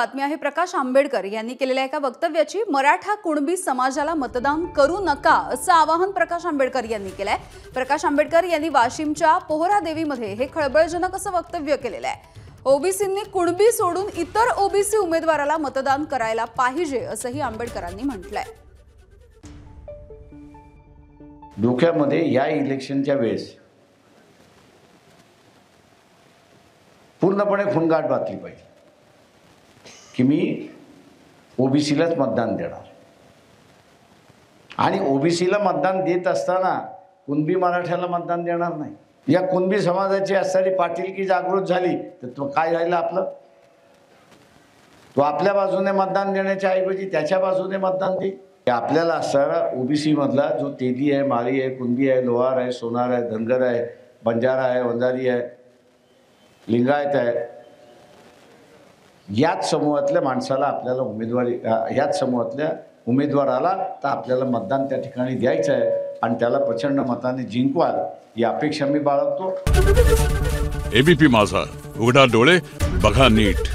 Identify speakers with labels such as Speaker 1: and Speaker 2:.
Speaker 1: बातमी आहे प्रकाश आंबेडकर यांनी केलेल्या एका वक्तव्याची। मराठा कुणबी समाजाला मतदान करू नका असं आवाहन प्रकाश आंबेडकर यांनी केलंय। प्रकाश आंबेडकर यांनी वाशिमच्या पोहरादेवीमध्ये हे खळबळजनक असं वक्तव्य केलेलं आहे। ओबीसींनी कुणबी सोडून इतर ओबीसी उमेदवाराला मतदान करायला पाहिजे असंही आंबेडकरांनी म्हटलंय।
Speaker 2: डोक्यामध्ये या इलेक्शनच्या वेळेस पूर्णपणे खुणगाठ बातली पाहिजे की मी ओबीसीलाच मतदान देणार आणि ओबीसीला मतदान देत असताना कुणबी मराठ्याला मतदान देणार नाही। या कुणबी समाजाची असणारी पाटीलकी जागृत झाली तर तो काय झालं आपलं, तो आपल्या बाजूने मतदान देण्याच्या ऐवजी त्याच्या बाजूने मतदान दे। आपल्याला असणारा ओबीसी मधला जो तेली आहे, माळी आहे, कुणबी आहे, लोहार आहे, सोनार आहे, धनगर आहे, बंजारा आहे, वंजारी आहे, लिंगायत आहे, याच समूहातल्या माणसाला आपल्याला उमेदवारी, याच समूहातल्या उमेदवाराला तर आपल्याला मतदान त्या ठिकाणी द्यायचं आहे आणि त्याला प्रचंड मताने जिंकवाल ही अपेक्षा मी बाळगतो।
Speaker 3: एबीपी माझा, उघडा डोळे बघा नीट।